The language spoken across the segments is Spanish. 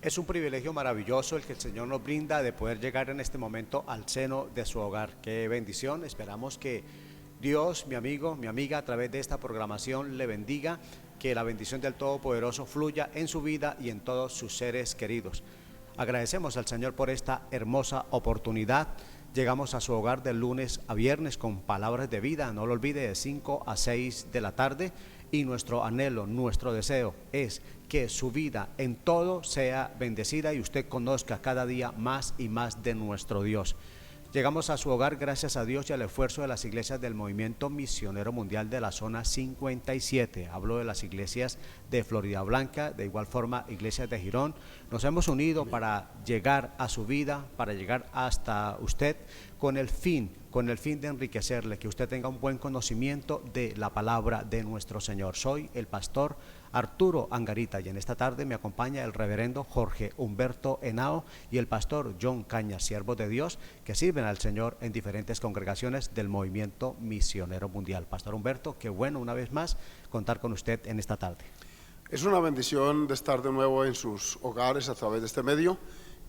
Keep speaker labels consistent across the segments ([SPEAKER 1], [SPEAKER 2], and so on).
[SPEAKER 1] Es un privilegio maravilloso el que el Señor nos brinda de poder llegar en este momento al seno de su hogar. Qué bendición. Esperamos que Dios, mi amigo, mi amiga, a través de esta programación le bendiga, que la bendición del Todopoderoso fluya en su vida y en todos sus seres queridos. Agradecemos al Señor por esta hermosa oportunidad. Llegamos a su hogar de lunes a viernes con palabras de vida, no lo olvide, de 5 a 6 de la tarde. Y nuestro anhelo, nuestro deseo es que su vida en todo sea bendecida y usted conozca cada día más y más de nuestro Dios. Llegamos a su hogar gracias a Dios y al esfuerzo de las iglesias del Movimiento Misionero Mundial de la Zona 57. Hablo de las iglesias de Florida Blanca, de igual forma iglesias de Girón. Nos hemos unido para llegar a su vida, para llegar hasta usted con el fin de enriquecerle, que usted tenga un buen conocimiento de la palabra de nuestro Señor. Soy el pastor Arturo Angarita y en esta tarde me acompaña el reverendo Jorge Humberto Henao y el pastor John Cañas, siervos de Dios que sirven al Señor en diferentes congregaciones del Movimiento Misionero Mundial. Pastor Humberto, qué bueno una vez más contar con usted en esta tarde.
[SPEAKER 2] Es una bendición de estar de nuevo en sus hogares a través de este medio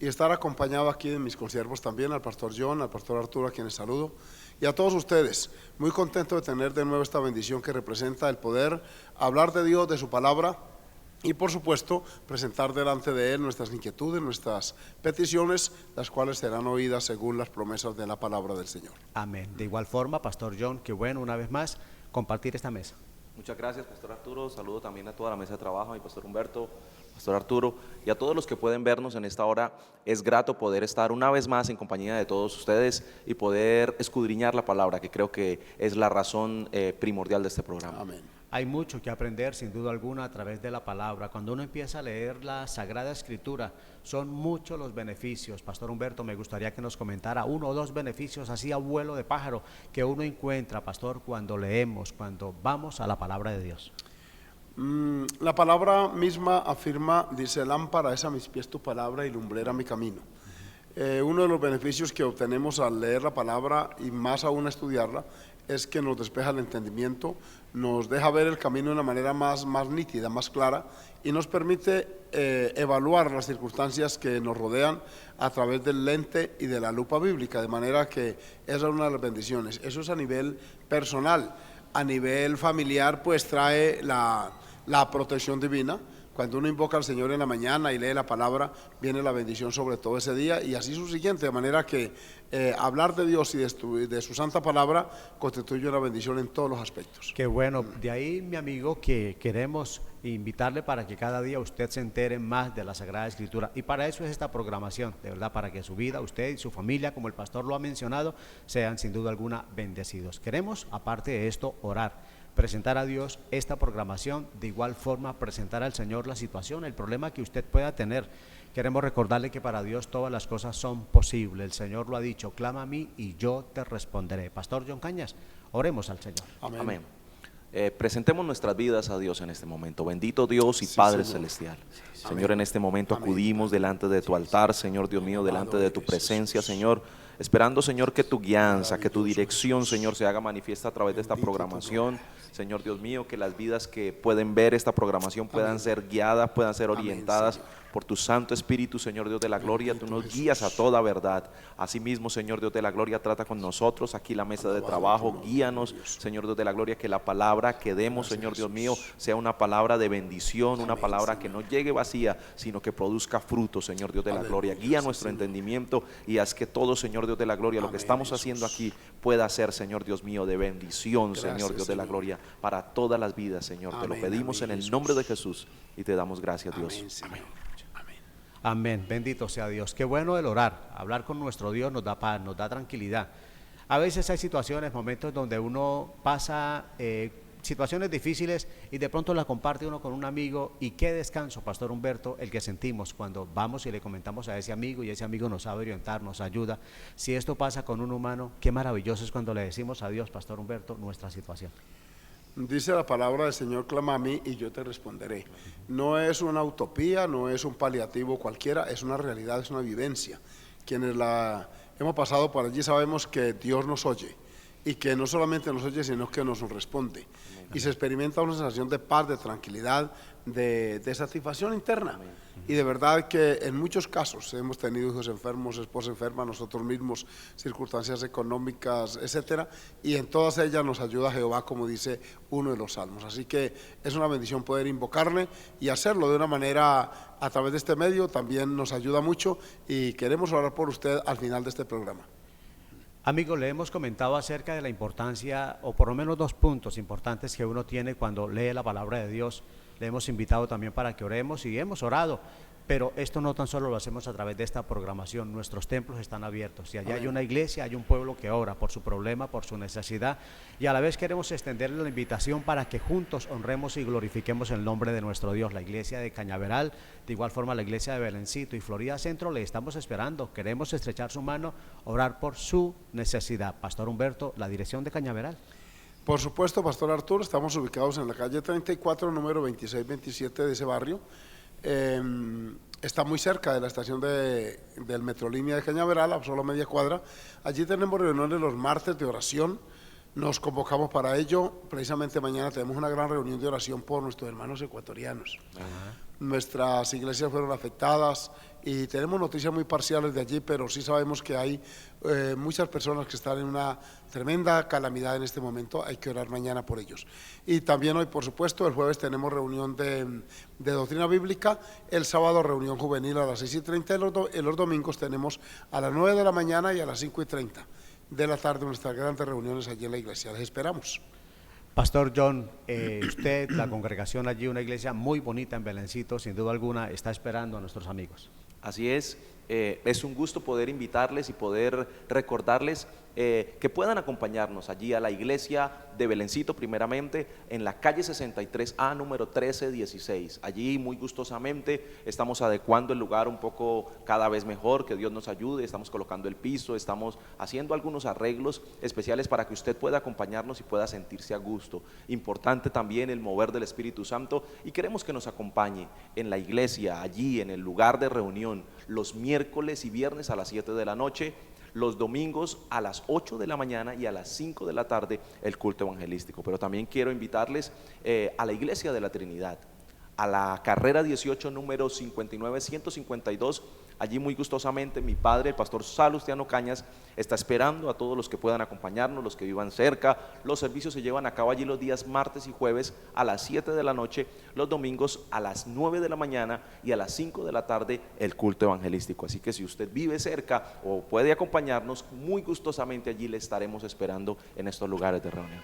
[SPEAKER 2] y estar acompañado aquí de mis consiervos también, al pastor John, al pastor Arturo, a quienes saludo, y a todos ustedes. Muy contento de tener de nuevo esta bendición que representa el poder hablar de Dios, de su palabra, y por supuesto presentar delante de Él nuestras inquietudes, nuestras peticiones, las cuales serán oídas según las promesas de la palabra del Señor.
[SPEAKER 1] Amén. De igual forma, pastor John, qué bueno una vez más compartir esta mesa.
[SPEAKER 3] Muchas gracias, pastor Arturo. Saludo también a toda la mesa de trabajo, a mi pastor Humberto, pastor Arturo, y a todos los que pueden vernos en esta hora. Es grato poder estar una vez más en compañía de todos ustedes y poder escudriñar la palabra, que creo que es la razón primordial de este programa.
[SPEAKER 2] Amén.
[SPEAKER 1] Hay mucho que aprender, sin duda alguna, a través de la palabra. Cuando uno empieza a leer la Sagrada Escritura, son muchos los beneficios. Pastor Humberto, me gustaría que nos comentara 1 o 2 beneficios, así a vuelo de pájaro, que uno encuentra, pastor, cuando leemos, cuando vamos a la palabra de Dios.
[SPEAKER 2] La palabra misma afirma, dice: lámpara es a mis pies tu palabra y lumbrera mi camino. Uno de los beneficios que obtenemos al leer la palabra y más aún a estudiarla es que nos despeja el entendimiento, nos deja ver el camino de una manera más nítida, más clara, y nos permite evaluar las circunstancias que nos rodean a través del lente y de la lupa bíblica, de manera que esa es una de las bendiciones. Eso es a nivel personal. A nivel familiar, pues trae la protección divina. Cuando uno invoca al Señor en la mañana y lee la palabra, viene la bendición sobre todo ese día y así subsiguiente, de manera que hablar de Dios y de su santa palabra constituye una bendición en todos los aspectos.
[SPEAKER 1] Qué bueno, de ahí, mi amigo, que queremos invitarle para que cada día usted se entere más de la Sagrada Escritura, y para eso es esta programación, de verdad, para que su vida, usted y su familia, como el pastor lo ha mencionado, sean sin duda alguna bendecidos. Queremos, aparte de esto, orar, presentar a Dios esta programación, de igual forma presentar al Señor la situación, el problema que usted pueda tener. Queremos recordarle que para Dios todas las cosas son posibles. El Señor lo ha dicho: clama a mí y yo te responderé. Pastor John Cañas, oremos al Señor.
[SPEAKER 2] Amén.
[SPEAKER 3] Amén. Presentemos nuestras vidas a Dios en este momento. Bendito Dios y Padre Celestial. Señor, en este momento acudimos delante de tu altar, Señor Dios mío, delante de tu presencia, Señor, esperando, Señor, que tu guianza, que tu dirección, Señor, se haga manifiesta a través de esta programación. Señor Dios mío, que las vidas que pueden ver esta programación puedan ser guiadas, puedan ser orientadas por tu Santo Espíritu, Señor Dios de la gloria. Tú nos guías a toda verdad. Asimismo, Señor Dios de la gloria, trata con nosotros aquí la mesa de trabajo. Guíanos, Señor Dios de la gloria, que la palabra que demos, Señor Dios mío, sea una palabra de bendición, una palabra que no llegue vacía, sino que produzca fruto, Señor Dios de la gloria. Guía nuestro entendimiento y haz que todo, Señor Dios de la gloria, lo que estamos haciendo aquí pueda ser, Señor Dios mío, de bendición, Señor Dios de la gloria, para todas las vidas, Señor. Te lo pedimos en el nombre de Jesús y te damos gracias, Dios. Amén.
[SPEAKER 1] Amén, bendito sea Dios. Qué bueno el orar, hablar con nuestro Dios nos da paz, nos da tranquilidad. A veces hay situaciones, momentos donde uno pasa situaciones difíciles y de pronto la comparte uno con un amigo, y qué descanso, pastor Humberto, el que sentimos cuando vamos y le comentamos a ese amigo y ese amigo nos sabe orientar, nos ayuda. Si esto pasa con un humano, qué maravilloso es cuando le decimos a Dios, pastor Humberto, nuestra situación.
[SPEAKER 2] Dice la palabra del Señor: clama a mí y yo te responderé. No es una utopía, no es un paliativo cualquiera, es una realidad, es una vivencia. Quienes la hemos pasado por allí sabemos que Dios nos oye, y que no solamente nos oye, sino que nos responde. y se experimenta una sensación de paz, de tranquilidad, de satisfacción interna. Y de verdad que en muchos casos hemos tenido hijos enfermos, esposa enferma, nosotros mismos, circunstancias económicas, etcétera, y en todas ellas nos ayuda Jehová, como dice uno de los salmos. Así que es una bendición poder invocarle y hacerlo de una manera a través de este medio, también nos ayuda mucho y queremos orar por usted al final de este programa.
[SPEAKER 1] Amigos, le hemos comentado acerca de la importancia, o por lo menos 2 puntos importantes que uno tiene cuando lee la palabra de Dios. Le hemos invitado también para que oremos y hemos orado, pero esto no tan solo lo hacemos a través de esta programación, nuestros templos están abiertos. Si allá hay una iglesia, hay un pueblo que ora por su problema, por su necesidad, y a la vez queremos extenderle la invitación para que juntos honremos y glorifiquemos el nombre de nuestro Dios. La iglesia de Cañaveral, de igual forma la iglesia de Belencito y Florida Centro, le estamos esperando, queremos estrechar su mano, orar por su necesidad. Pastor Humberto, la dirección de Cañaveral.
[SPEAKER 2] Por supuesto, Pastor Arturo, estamos ubicados en la calle 34, número 2627 de ese barrio. Está muy cerca de la estación del Metrolínea de Cañaveral, a solo media cuadra. Allí tenemos reuniones los martes de oración. Nos convocamos para ello. Precisamente mañana tenemos una gran reunión de oración por nuestros hermanos ecuatorianos. Nuestras iglesias fueron afectadas y tenemos noticias muy parciales de allí, pero sí sabemos que hay muchas personas que están en una tremenda calamidad en este momento. Hay que orar mañana por ellos. Y también hoy, por supuesto, el jueves tenemos reunión de doctrina bíblica, el sábado reunión juvenil a las 6:30, y los domingos tenemos a las 9 de la mañana y a las 5:30 de la tarde nuestras grandes reuniones allí en la iglesia. Les esperamos.
[SPEAKER 1] Pastor John, usted, la congregación allí, una iglesia muy bonita en Belencito, sin duda alguna, está esperando a nuestros amigos.
[SPEAKER 3] Así es un gusto poder invitarles y poder recordarles que puedan acompañarnos allí a la iglesia de Belencito, primeramente en la calle 63A, número 1316. Allí muy gustosamente estamos adecuando el lugar un poco cada vez mejor, que Dios nos ayude, estamos colocando el piso, estamos haciendo algunos arreglos especiales para que usted pueda acompañarnos y pueda sentirse a gusto. Importante también el mover del Espíritu Santo, y queremos que nos acompañe en la iglesia, allí en el lugar de reunión, los miércoles y viernes a las 7 de la noche, los domingos a las 8 de la mañana y a las 5 de la tarde el culto evangelístico. Pero también quiero invitarles a la Iglesia de la Trinidad, a la carrera 18, número 59152. Allí muy gustosamente mi padre, el pastor Salustiano Cañas, está esperando a todos los que puedan acompañarnos, los que vivan cerca. Los servicios se llevan a cabo allí los días martes y jueves a las 7 de la noche, los domingos a las 9 de la mañana y a las 5 de la tarde el culto evangelístico. Así que si usted vive cerca o puede acompañarnos, muy gustosamente allí le estaremos esperando en estos lugares de reunión.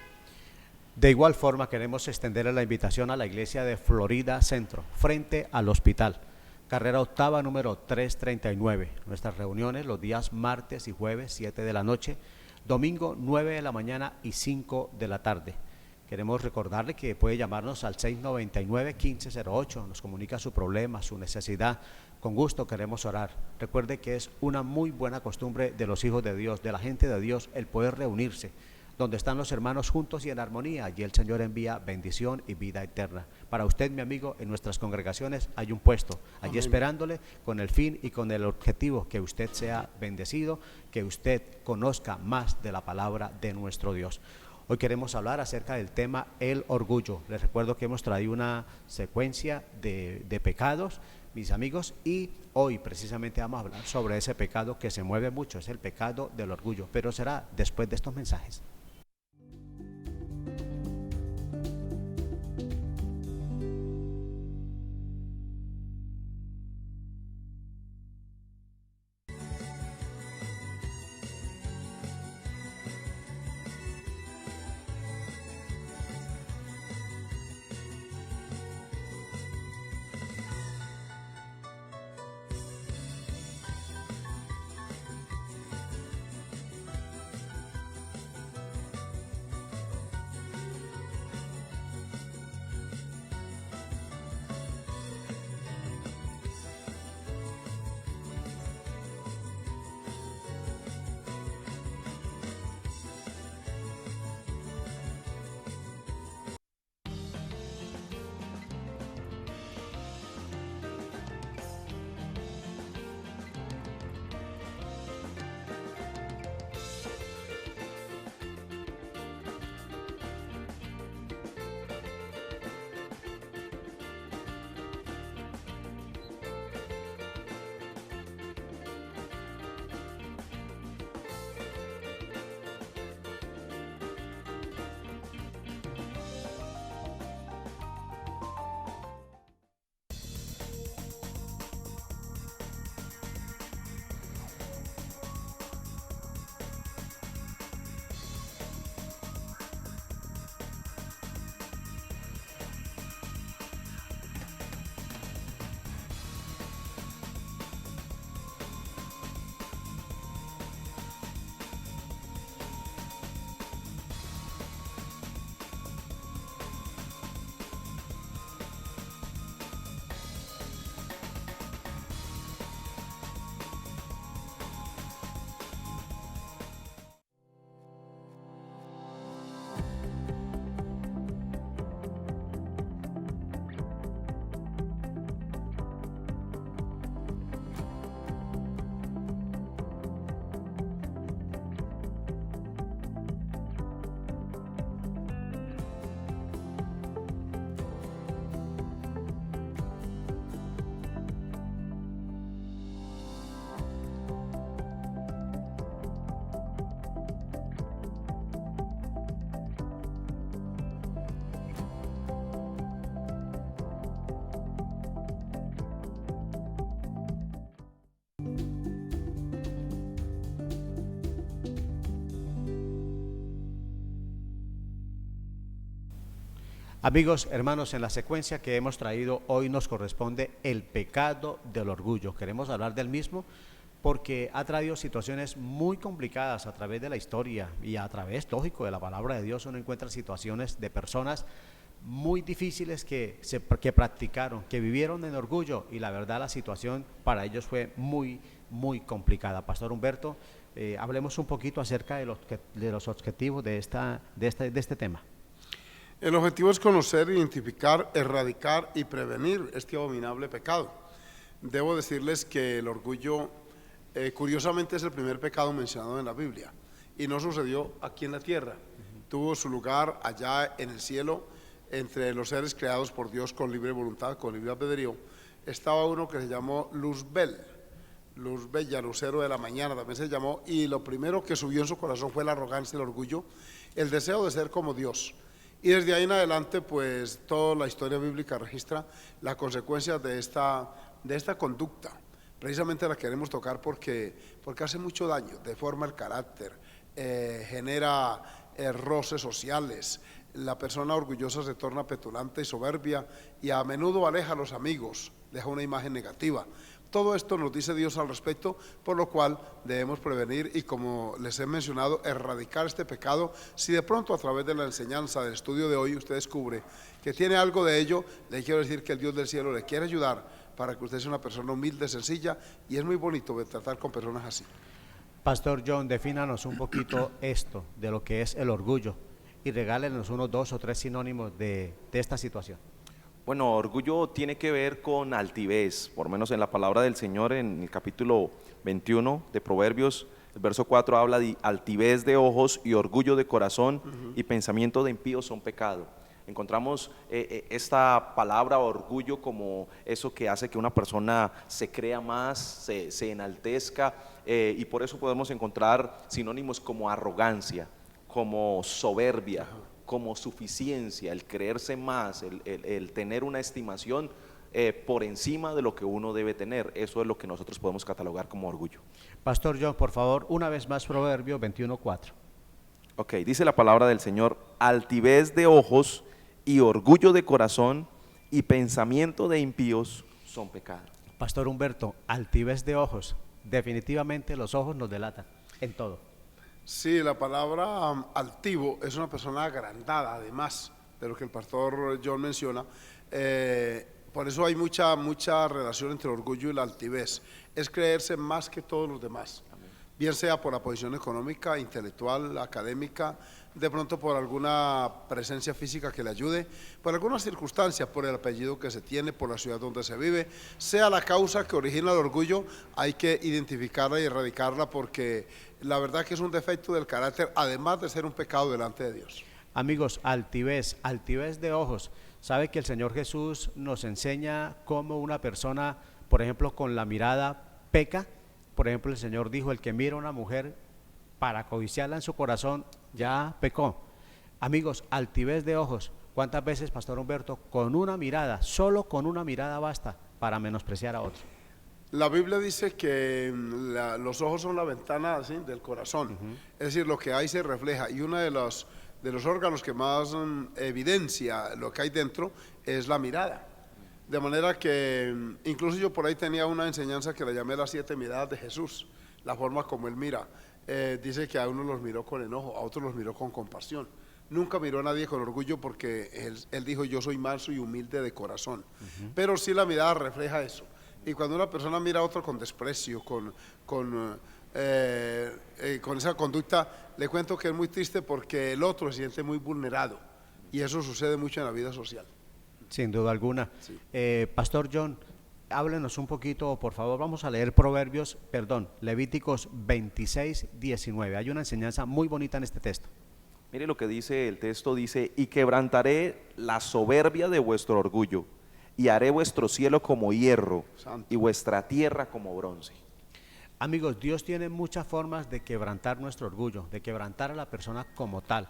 [SPEAKER 1] De igual forma queremos extenderle la invitación a la iglesia de Florida Centro, frente al hospital, carrera octava, número 339. Nuestras reuniones los días martes y jueves, 7 de la noche, domingo 9 de la mañana y 5 de la tarde. Queremos recordarle que puede llamarnos al 699-1508, nos comunica su problema, su necesidad. Con gusto queremos orar. Recuerde que es una muy buena costumbre de los hijos de Dios, de la gente de Dios, el poder reunirse. Donde están los hermanos juntos y en armonía, allí el Señor envía bendición y vida eterna. Para usted, mi amigo, en nuestras congregaciones hay un puesto, allí esperándole con el fin y con el objetivo que usted sea bendecido, que usted conozca más de la palabra de nuestro Dios. Hoy queremos hablar acerca del tema el orgullo. Les recuerdo que hemos traído una secuencia de pecados, mis amigos, y hoy precisamente vamos a hablar sobre ese pecado que se mueve mucho, es el pecado del orgullo, pero será después de estos mensajes. Amigos, hermanos, en la secuencia que hemos traído hoy nos corresponde el pecado del orgullo. Queremos hablar del mismo porque ha traído situaciones muy complicadas a través de la historia y a través, lógico, de la palabra de Dios. Uno encuentra situaciones de personas muy difíciles que practicaron, que vivieron en orgullo, y la verdad la situación para ellos fue muy, muy complicada. Pastor Humberto, hablemos un poquito acerca de los objetivos de este tema.
[SPEAKER 2] El objetivo es conocer, identificar, erradicar y prevenir este abominable pecado. Debo decirles que el orgullo, curiosamente, es el primer pecado mencionado en la Biblia y no sucedió aquí en la tierra. Tuvo su lugar allá en el cielo, entre los seres creados por Dios con libre voluntad, con libre albedrío. Estaba uno que se llamó Luzbel, Luz Bella, lucero de la mañana también se llamó, y lo primero que subió en su corazón fue la arrogancia, el orgullo, el deseo de ser como Dios. Y desde ahí en adelante, pues toda la historia bíblica registra las consecuencias de esta conducta. Precisamente la queremos tocar porque hace mucho daño, deforma el carácter, genera roces sociales. La persona orgullosa se torna petulante y soberbia y a menudo aleja a los amigos, deja una imagen negativa. Todo esto nos dice Dios al respecto, por lo cual debemos prevenir y, como les he mencionado, erradicar este pecado. Si de pronto a través de la enseñanza del estudio de hoy usted descubre que tiene algo de ello, le quiero decir que el Dios del cielo le quiere ayudar para que usted sea una persona humilde, sencilla, y es muy bonito tratar con personas así.
[SPEAKER 1] Pastor John, defínanos un poquito esto de lo que es el orgullo y regálenos unos 2 o 3 sinónimos de esta situación.
[SPEAKER 3] Bueno, orgullo tiene que ver con altivez, por lo menos en la palabra del Señor, en el capítulo 21 de Proverbios, el verso 4 habla de altivez de ojos y orgullo de corazón y pensamiento de impíos son pecado. Encontramos esta palabra orgullo como eso que hace que una persona se crea más, se enaltezca, y por eso podemos encontrar sinónimos como arrogancia, como soberbia, como suficiencia, el creerse más, el tener una estimación por encima de lo que uno debe tener. Eso es lo que nosotros podemos catalogar como orgullo.
[SPEAKER 1] Pastor John, por favor, una vez más Proverbios 21:4.
[SPEAKER 3] Ok, dice la palabra del Señor: altivez de ojos y orgullo de corazón y pensamiento de impíos son pecado.
[SPEAKER 1] Pastor Humberto, altivez de ojos, definitivamente los ojos nos delatan en todo.
[SPEAKER 2] Sí, la palabra altivo es una persona agrandada, además de lo que el pastor John menciona. Por eso hay mucha relación entre el orgullo y la altivez. Es creerse más que todos los demás, bien sea por la posición económica, intelectual, académica, de pronto por alguna presencia física que le ayude, por alguna circunstancia, por el apellido que se tiene, por la ciudad donde se vive. Sea la causa que origina el orgullo, hay que identificarla y erradicarla, porque la verdad que es un defecto del carácter, además de ser un pecado delante de Dios.
[SPEAKER 1] Amigos, altivez de ojos. ¿Sabe que el Señor Jesús nos enseña cómo una persona, por ejemplo, con la mirada peca? Por ejemplo, el Señor dijo: el que mira a una mujer para codiciarla en su corazón, ya pecó. Amigos, altivez de ojos. ¿Cuántas veces, Pastor Humberto, con una mirada, solo con una mirada basta para menospreciar a otro?
[SPEAKER 2] La Biblia dice que los ojos son la ventana, ¿sí?, del corazón. Es decir, lo que hay se refleja, y uno de los órganos que más evidencia lo que hay dentro es la mirada. De manera que incluso yo por ahí tenía una enseñanza que la llamé las 7 miradas de Jesús, la forma como Él mira. Dice que a unos los miró con enojo, a otros los miró con compasión. Nunca miró a nadie con orgullo, porque él dijo: yo soy manso y humilde de corazón. Pero sí la mirada refleja eso. Y cuando una persona mira a otro con desprecio, con esa conducta, le cuento que es muy triste, porque el otro se siente muy vulnerado, y eso sucede mucho en la vida social.
[SPEAKER 1] Sin duda alguna.
[SPEAKER 2] Sí.
[SPEAKER 1] Pastor John, háblenos un poquito, por favor. Vamos a leer Levíticos 26:19. Hay una enseñanza muy bonita en este texto.
[SPEAKER 3] Mire lo que dice el texto, dice: y quebrantaré la soberbia de vuestro orgullo, y haré vuestro cielo como hierro,
[SPEAKER 2] Santo.
[SPEAKER 3] y vuestra tierra como bronce.
[SPEAKER 1] Amigos, Dios tiene muchas formas de quebrantar nuestro orgullo, de quebrantar a la persona como tal.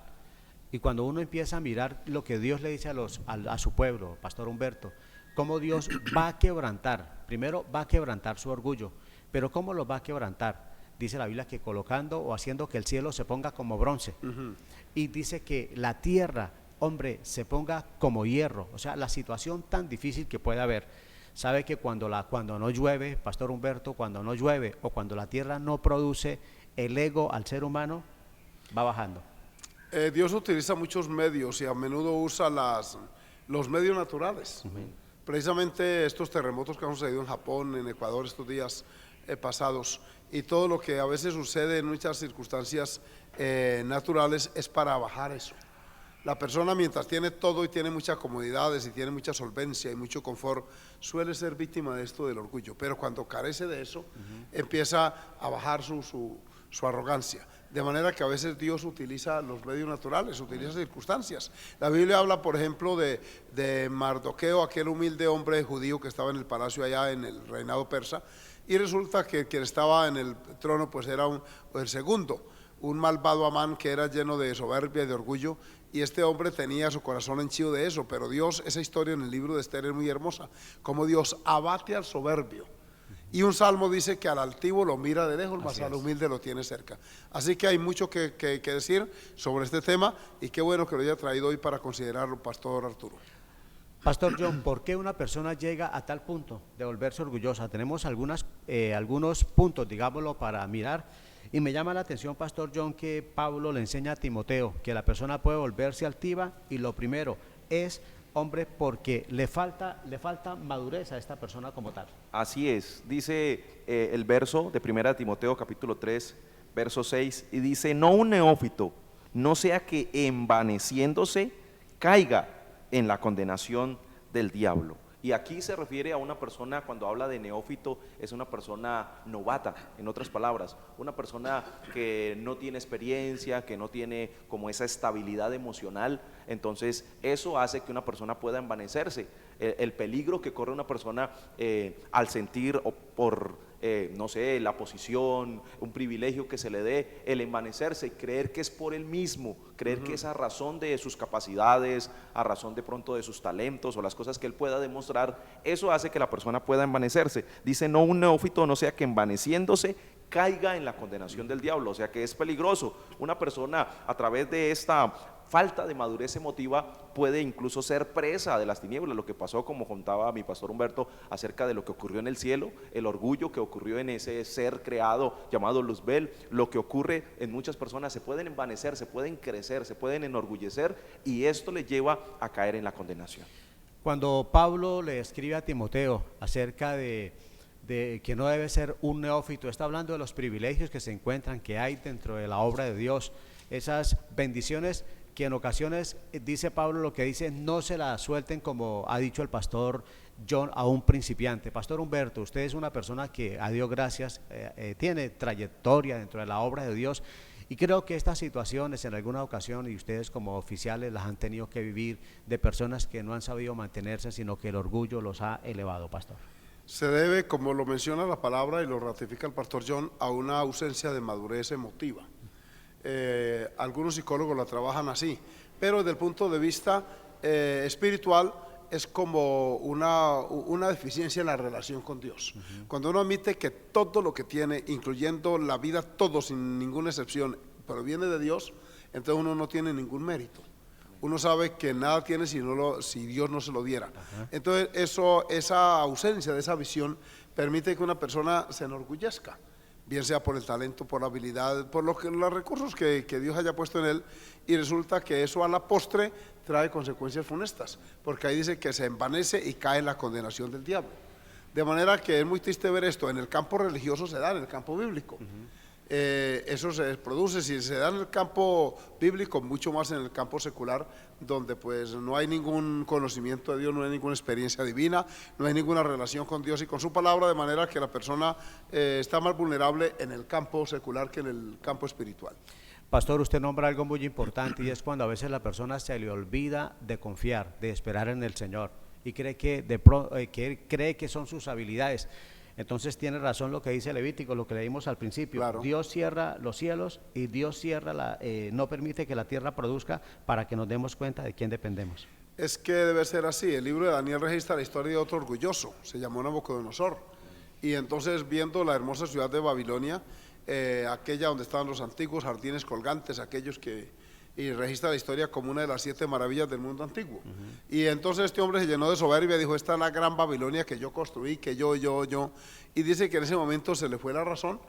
[SPEAKER 1] Y cuando uno empieza a mirar lo que Dios le dice a su pueblo, Pastor Humberto, cómo Dios va a quebrantar, primero va a quebrantar su orgullo, pero ¿cómo lo va a quebrantar? Dice la Biblia que colocando o haciendo que el cielo se ponga como bronce. Y dice que la tierra hombre, se ponga como hierro, o sea, la situación tan difícil que puede haber. Sabe que cuando no llueve, Pastor Humberto, cuando no llueve o cuando la tierra no produce, el ego al ser humano va bajando.
[SPEAKER 2] Dios utiliza muchos medios y a menudo usa los medios naturales. Precisamente estos terremotos que han sucedido en Japón, en Ecuador estos días pasados, y todo lo que a veces sucede en muchas circunstancias naturales es para bajar eso. La persona, mientras tiene todo y tiene muchas comodidades y tiene mucha solvencia y mucho confort, suele ser víctima de esto del orgullo, pero cuando carece de eso, empieza a bajar su arrogancia. De manera que a veces Dios utiliza los medios naturales, utiliza circunstancias. La Biblia habla, por ejemplo, de Mardoqueo, aquel humilde hombre judío que estaba en el palacio allá en el reinado persa, y resulta que quien estaba en el trono pues era el segundo, un malvado Amán que era lleno de soberbia y de orgullo, y este hombre tenía su corazón henchido de eso. Pero Dios, esa historia en el libro de Esther es muy hermosa, como Dios abate al soberbio. Y un salmo dice que al altivo lo mira de lejos, mas al humilde lo tiene cerca. Así que hay mucho que decir sobre este tema, y qué bueno que lo haya traído hoy para considerarlo, Pastor Arturo.
[SPEAKER 1] Pastor John, ¿por qué una persona llega a tal punto de volverse orgullosa? Tenemos algunos puntos, digámoslo, para mirar. Y me llama la atención, Pastor John, que Pablo le enseña a Timoteo que la persona puede volverse altiva, y lo primero es, hombre, porque le falta madurez a esta persona como tal.
[SPEAKER 3] Así es, dice el verso de 1 Timoteo capítulo 3, verso 6, y dice: no un neófito, no sea que envaneciéndose caiga en la condenación del diablo. Y aquí se refiere a una persona, cuando habla de neófito, es una persona novata, en otras palabras, una persona que no tiene experiencia, que no tiene como esa estabilidad emocional. Entonces eso hace que una persona pueda envanecerse. El peligro que corre una persona al sentir no sé, la posición, un privilegio que se le dé, el envanecerse y creer que es por él mismo, creer que es a razón de sus capacidades, a razón de pronto de sus talentos o las cosas que él pueda demostrar, eso hace que la persona pueda envanecerse. Dice: no un neófito, no sea que envaneciéndose caiga en la condenación del diablo. O sea que es peligroso. Una persona, a través de esta falta de madurez emotiva, puede incluso ser presa de las tinieblas. Lo que pasó, como contaba mi pastor Humberto, acerca de lo que ocurrió en el cielo, el orgullo que ocurrió en ese ser creado llamado Luzbel, lo que ocurre en muchas personas, se pueden envanecer, se pueden crecer, se pueden enorgullecer, y esto les lleva a caer en la condenación.
[SPEAKER 1] Cuando Pablo le escribe a Timoteo acerca de que no debe ser un neófito, está hablando de los privilegios que se encuentran, que hay dentro de la obra de Dios, esas bendiciones que en ocasiones, dice Pablo, lo que dice, no se la suelten, como ha dicho el pastor John, a un principiante. Pastor Humberto, usted es una persona que, a Dios gracias, tiene trayectoria dentro de la obra de Dios, y creo que estas situaciones en alguna ocasión, y ustedes como oficiales las han tenido que vivir, de personas que no han sabido mantenerse, sino que el orgullo los ha elevado, pastor.
[SPEAKER 2] Se debe, como lo menciona la palabra y lo ratifica el pastor John, a una ausencia de madurez emotiva. Algunos psicólogos la trabajan así, pero desde el punto de vista espiritual es como una deficiencia en la relación con Dios. Cuando uno admite que todo lo que tiene, incluyendo la vida, todo sin ninguna excepción, proviene de Dios, entonces uno no tiene ningún mérito. Uno sabe que nada tiene si Dios no se lo diera. Entonces esa ausencia de esa visión permite que una persona se enorgullezca, bien sea por el talento, por la habilidad, por los recursos que Dios haya puesto en él, y resulta que eso a la postre trae consecuencias funestas, porque ahí dice que se envanece y cae en la condenación del diablo. De manera que es muy triste ver esto. En el campo religioso se da, en el campo bíblico. Eso se produce, si se da en el campo bíblico, mucho más en el campo secular, donde pues no hay ningún conocimiento de Dios, no hay ninguna experiencia divina, no hay ninguna relación con Dios y con su palabra, de manera que la persona está más vulnerable en el campo secular que en el campo espiritual.
[SPEAKER 1] Pastor, usted nombra algo muy importante, y es cuando a veces la persona se le olvida de confiar, de esperar en el Señor, y cree que son sus habilidades. Entonces tiene razón lo que dice Levítico, lo que leímos al principio. Claro. Dios cierra los cielos y Dios cierra no permite que la tierra produzca, para que nos demos cuenta de quién dependemos.
[SPEAKER 2] Es que debe ser así. El libro de Daniel registra la historia de otro orgulloso, se llamó Nabucodonosor, y entonces, viendo la hermosa ciudad de Babilonia, aquella donde estaban los antiguos jardines colgantes, aquellos que y registra la historia como una de las 7 maravillas del mundo antiguo. Y entonces este hombre se llenó de soberbia, dijo, esta es la gran Babilonia que yo construí, que yo, y dice que en ese momento se le fue la razón,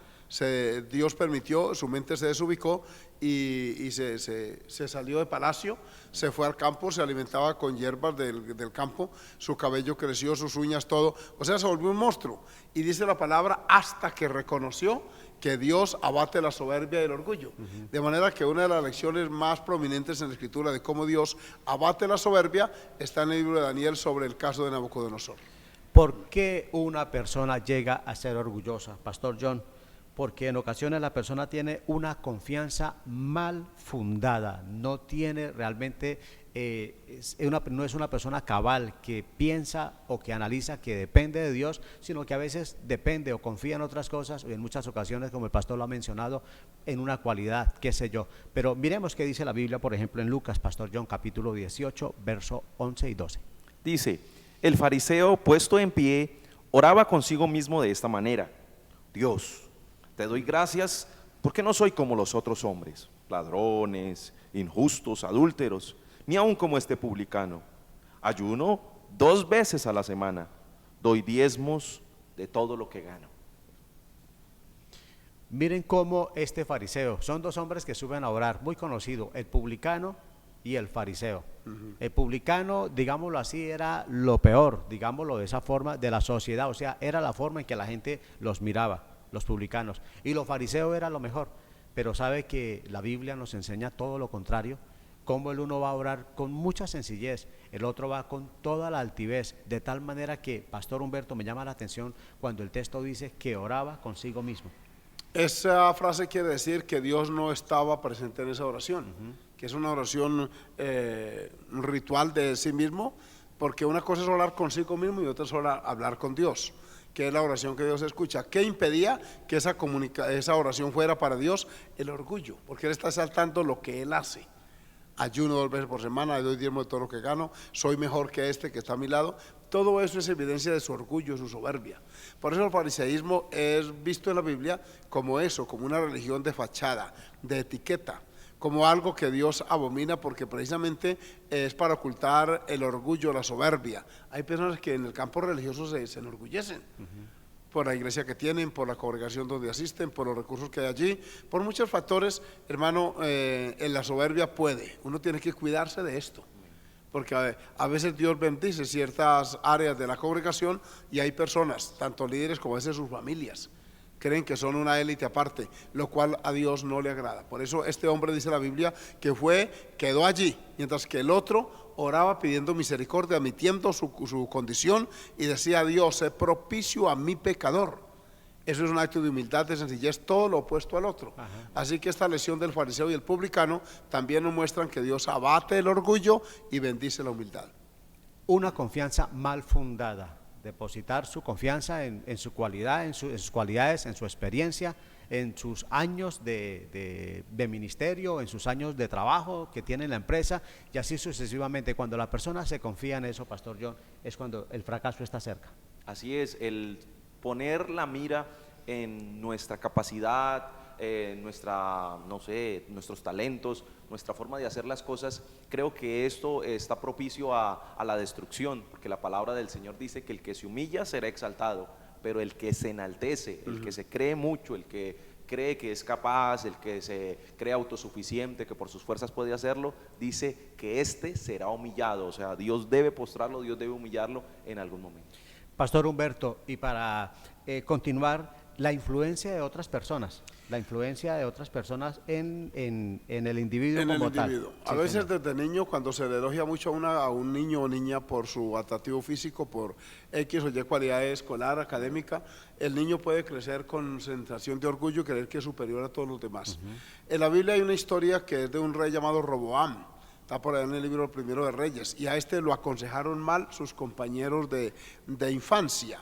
[SPEAKER 2] Dios permitió, su mente se desubicó y se salió de palacio, se fue al campo, se alimentaba con hierbas del campo, su cabello creció, sus uñas, todo, o sea, se volvió un monstruo. Y dice la palabra, hasta que reconoció que Dios abate la soberbia y el orgullo. De manera que una de las lecciones más prominentes en la Escritura de cómo Dios abate la soberbia está en el libro de Daniel sobre el caso de Nabucodonosor.
[SPEAKER 1] ¿Por qué una persona llega a ser orgullosa, Pastor John? Porque en ocasiones la persona tiene una confianza mal fundada, no tiene realmente, no es una persona cabal que piensa o que analiza que depende de Dios, sino que a veces depende o confía en otras cosas, y en muchas ocasiones, como el pastor lo ha mencionado, en una cualidad, qué sé yo. Pero miremos qué dice la Biblia, por ejemplo, en Lucas, Pastor John, capítulo 18, verso 11 y 12.
[SPEAKER 3] Dice, el fariseo puesto en pie oraba consigo mismo de esta manera: Dios, te doy gracias porque no soy como los otros hombres, ladrones, injustos, adúlteros, ni aun como este publicano. Ayuno 2 veces a la semana, doy diezmos de todo lo que gano.
[SPEAKER 1] Miren cómo este fariseo, son 2 hombres que suben a orar, muy conocidos, el publicano y el fariseo. El publicano, digámoslo así, era lo peor, digámoslo de esa forma, de la sociedad, o sea, era la forma en que la gente los miraba, los publicanos, y los fariseos era lo mejor. Pero sabe que la Biblia nos enseña todo lo contrario, cómo el uno va a orar con mucha sencillez, el otro va con toda la altivez, de tal manera que, Pastor Humberto, me llama la atención cuando el texto dice que oraba consigo mismo.
[SPEAKER 2] Esa frase quiere decir que Dios no estaba presente en esa oración, que es una oración un ritual de sí mismo, porque una cosa es orar consigo mismo y otra es hablar con Dios, que es la oración que Dios escucha. ¿Qué impedía que esa oración fuera para Dios? El orgullo, porque Él está exaltando lo que Él hace. Ayuno 2 veces por semana, le doy diezmo de todo lo que gano, soy mejor que este que está a mi lado. Todo eso es evidencia de su orgullo, su soberbia. Por eso el fariseísmo es visto en la Biblia como eso, como una religión de fachada, de etiqueta, como algo que Dios abomina, porque precisamente es para ocultar el orgullo, la soberbia. Hay personas que en el campo religioso se enorgullecen por la iglesia que tienen, por la congregación donde asisten, por los recursos que hay allí, por muchos factores, hermano. En la soberbia uno tiene que cuidarse de esto, porque a veces Dios bendice ciertas áreas de la congregación y hay personas, tanto líderes como a veces sus familias, creen que son una élite aparte, lo cual a Dios no le agrada. Por eso este hombre, dice la Biblia, que quedó allí, mientras que el otro oraba pidiendo misericordia, admitiendo su condición, y decía a Dios, sé propicio a mi pecador. Eso es un acto de humildad, de sencillez, todo lo opuesto al otro. Así que esta lección del fariseo y el publicano también nos muestran que Dios abate el orgullo y bendice la humildad.
[SPEAKER 1] Una confianza mal fundada, depositar su confianza en su cualidad, en sus cualidades, en su experiencia, en sus años de ministerio, en sus años de trabajo que tiene en la empresa, y así sucesivamente. Cuando la persona se confía en eso, Pastor John, es cuando el fracaso está cerca.
[SPEAKER 3] Así es, el poner la mira en nuestra capacidad, nuestros talentos, nuestra forma de hacer las cosas. Creo que esto está propicio a la destrucción, porque la palabra del Señor dice que el que se humilla será exaltado, pero el que se enaltece, el que se cree mucho, el que cree que es capaz, el que se cree autosuficiente, que por sus fuerzas puede hacerlo, dice que éste será humillado. O sea, Dios debe postrarlo, Dios debe humillarlo en algún momento.
[SPEAKER 1] Pastor Humberto, y para continuar, la influencia de otras personas, en el individuo como tal.
[SPEAKER 2] A veces desde niño, cuando se le elogia mucho a un niño o niña por su atractivo físico, por X o Y cualidad escolar, académica, el niño puede crecer con sensación de orgullo y creer que es superior a todos los demás. En la Biblia hay una historia que es de un rey llamado Roboam. Está por ahí en el libro Primero de Reyes, y a este lo aconsejaron mal sus compañeros de infancia.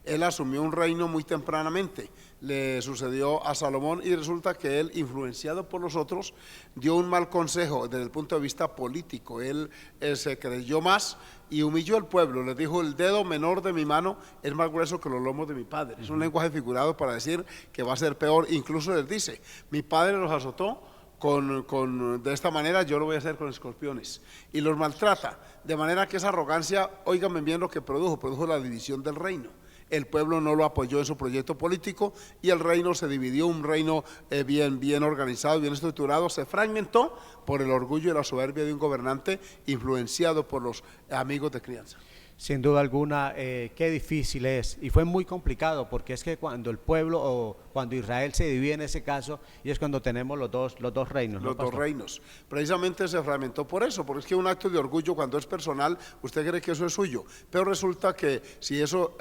[SPEAKER 2] Él asumió un reino muy tempranamente, le sucedió a Salomón, y resulta que él, influenciado por los otros, dio un mal consejo desde el punto de vista político. Él se creyó más y humilló al pueblo, les dijo: el dedo menor de mi mano es más grueso que los lomos de mi padre. Es un lenguaje figurado para decir que va a ser peor. Incluso les dice: mi padre los azotó de esta manera, yo lo voy a hacer con escorpiones. Y los maltrata, de manera que esa arrogancia, óigame bien lo que produjo la división del reino. El pueblo no lo apoyó en su proyecto político y el reino se dividió, un reino bien organizado, bien estructurado, se fragmentó por el orgullo y la soberbia de un gobernante influenciado por los amigos de crianza.
[SPEAKER 1] Sin duda alguna, qué difícil es, y fue muy complicado, porque es que cuando el pueblo o cuando Israel se divide en ese caso, y es cuando tenemos los dos reinos, ¿no,
[SPEAKER 2] los dos
[SPEAKER 1] pastor?
[SPEAKER 2] reinos. Precisamente se fragmentó por eso, porque es que un acto de orgullo cuando es personal, usted cree que eso es suyo, pero resulta que si eso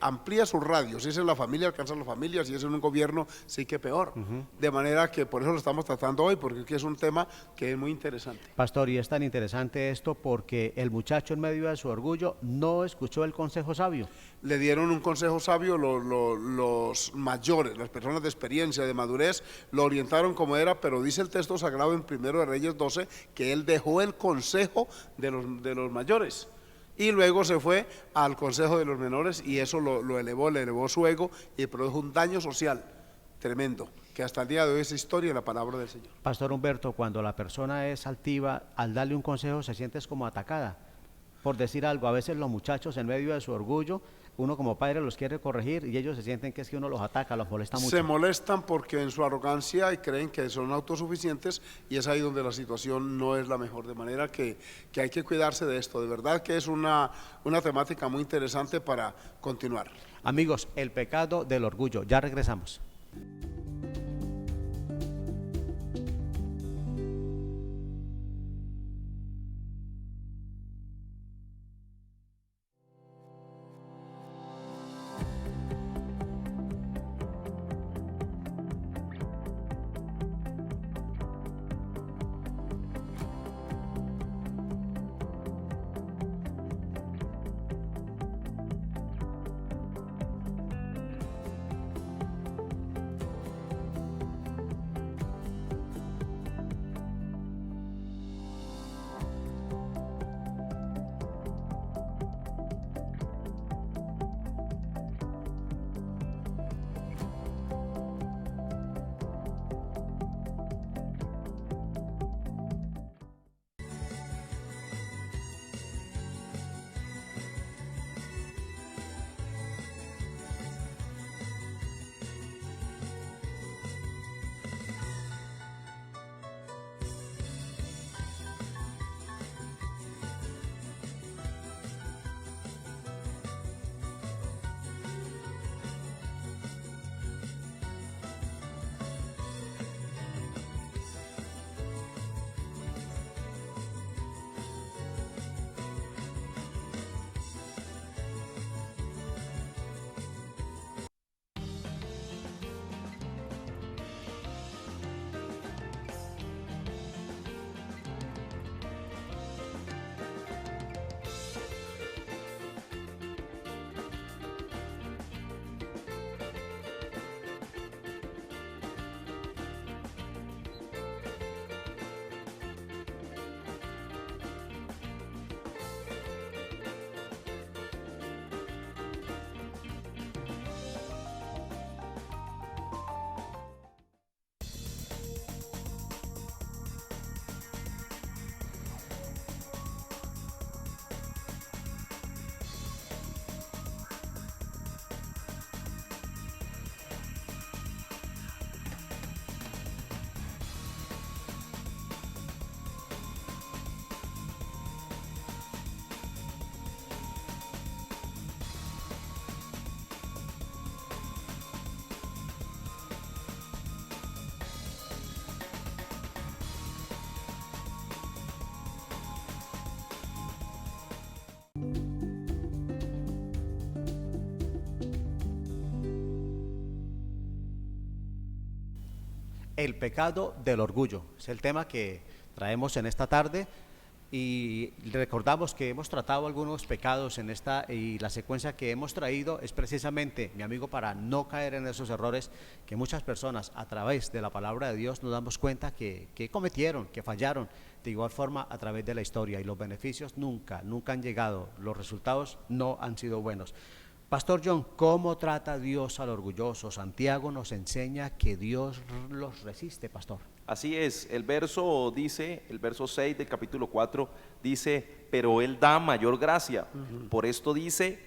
[SPEAKER 2] amplía su radio, si es en la familia, alcanza a la familia, si es en un gobierno, sí que peor. De manera que por eso lo estamos tratando hoy, porque es que es un tema que es muy interesante.
[SPEAKER 1] Pastor, y es tan interesante esto porque el muchacho en medio de su orgullo no escuchó el consejo sabio.
[SPEAKER 2] Le dieron un consejo sabio los mayores, las personas de experiencia, de madurez, lo orientaron como era, pero dice el texto sagrado en 1 de Reyes 12 que él dejó el consejo de los mayores y luego se fue al consejo de los menores y eso le elevó su ego y produjo un daño social tremendo, que hasta el día de hoy es historia en la palabra del Señor.
[SPEAKER 1] Pastor Humberto, cuando la persona es altiva, al darle un consejo se siente como atacada. Por decir algo, a veces los muchachos en medio de su orgullo, uno como padre los quiere corregir y ellos se sienten que es que uno los ataca, los molesta mucho.
[SPEAKER 2] Se molestan porque en su arrogancia y creen que son autosuficientes y es ahí donde la situación no es la mejor, de manera que hay que cuidarse de esto. De verdad que es una temática muy interesante para continuar.
[SPEAKER 1] Amigos, el pecado del orgullo, ya regresamos. El pecado del orgullo es el tema que traemos en esta tarde y recordamos que hemos tratado algunos pecados en esta y la secuencia que hemos traído es precisamente, mi amigo, para no caer en esos errores que muchas personas a través de la palabra de Dios nos damos cuenta que cometieron, que fallaron de igual forma a través de la historia y los beneficios nunca han llegado, los resultados no han sido buenos. Pastor John, ¿cómo trata Dios al orgulloso? Santiago nos enseña que Dios los resiste, pastor.
[SPEAKER 3] Así es, el verso 6 del capítulo 4 dice, pero Él da mayor gracia. Por esto dice,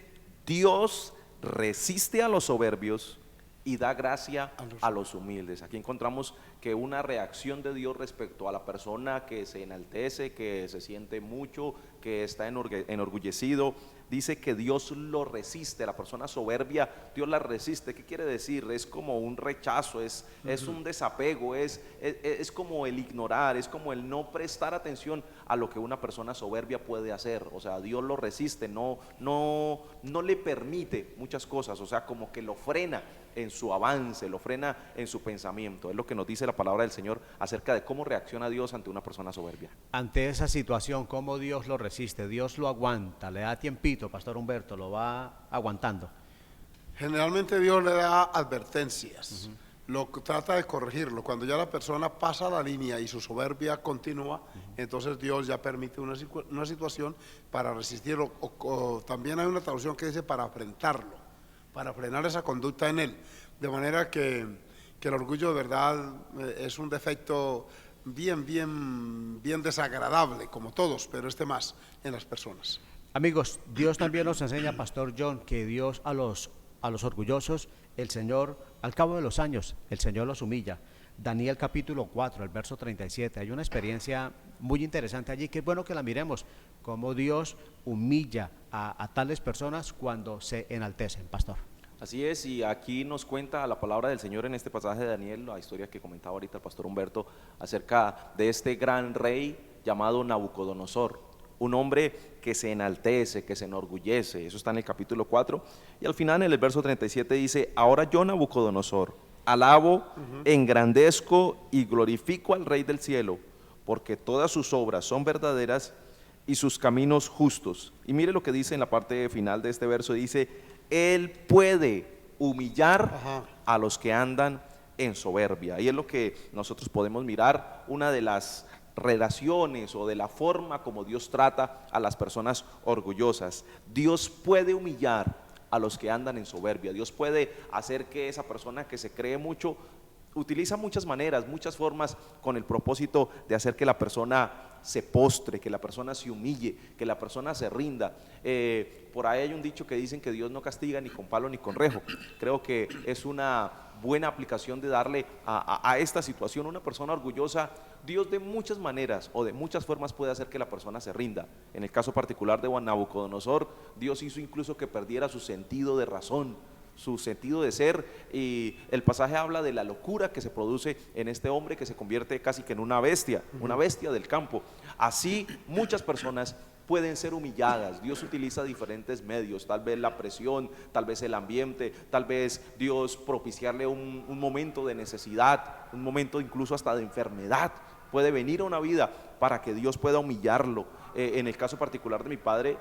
[SPEAKER 3] Dios resiste a los soberbios y da gracia a los humildes. Aquí encontramos que una reacción de Dios respecto a la persona que se enaltece, que se siente mucho, que está enorgullecido, dice que Dios lo resiste. La persona soberbia, Dios la resiste. ¿Qué quiere decir? Es como un rechazo, es un desapego, es como el ignorar, es como el no prestar atención a lo que una persona soberbia puede hacer. O sea, Dios lo resiste, no le permite muchas cosas, o sea, como que lo frena en su avance, lo frena en su pensamiento. Es lo que nos dice la palabra del Señor acerca de cómo reacciona Dios ante una persona soberbia.
[SPEAKER 1] Ante esa situación, ¿cómo Dios lo resiste? Dios lo aguanta, le da tiempito, Pastor Humberto, lo va aguantando.
[SPEAKER 2] Generalmente Dios le da advertencias, trata de corregirlo. Cuando ya la persona pasa la línea y su soberbia continúa, entonces Dios ya permite una situación para resistirlo. O también hay una traducción que dice para afrentarlo, para frenar esa conducta en él. De manera que el orgullo de verdad es un defecto bien desagradable, como todos, pero más en las personas.
[SPEAKER 1] Amigos, Dios también nos enseña, Pastor John, que Dios a los orgullosos, el Señor, al cabo de los años, el Señor los humilla. Daniel capítulo 4, el verso 37, hay una experiencia muy interesante allí, que es bueno que la miremos, cómo Dios humilla a tales personas cuando se enaltecen, Pastor.
[SPEAKER 3] Así es, y aquí nos cuenta la palabra del Señor en este pasaje de Daniel, la historia que comentaba ahorita el Pastor Humberto, acerca de este gran rey llamado Nabucodonosor, un hombre que se enaltece, que se enorgullece. Eso está en el capítulo 4, y al final en el verso 37 dice, ahora yo, Nabucodonosor, alabo, engrandezco y glorifico al Rey del cielo, porque todas sus obras son verdaderas y sus caminos justos. Y mire lo que dice en la parte final de este verso, dice, Él puede humillar a los que andan en soberbia. Y es lo que nosotros podemos mirar, una de las relaciones o de la forma como Dios trata a las personas orgullosas. Dios puede humillar a los que andan en soberbia. Dios puede hacer que esa persona que se cree mucho, utiliza muchas maneras, muchas formas con el propósito de hacer que la persona se postre, que la persona se humille, que la persona se rinda. Por ahí hay un dicho que dicen que Dios no castiga ni con palo ni con rejo. Creo que es una buena aplicación de darle a esta situación. Una persona orgullosa, Dios de muchas maneras o de muchas formas puede hacer que la persona se rinda. En el caso particular de Nabucodonosor, Dios hizo incluso que perdiera su sentido de razón, su sentido de ser, y el pasaje habla de la locura que se produce en este hombre que se convierte casi que en una bestia del campo. Así muchas personas pueden ser humilladas. Dios utiliza diferentes medios, tal vez la presión, tal vez el ambiente, tal vez Dios propiciarle un momento de necesidad, un momento incluso hasta de enfermedad puede venir a una vida para que Dios pueda humillarlo. En el caso particular de mi padre,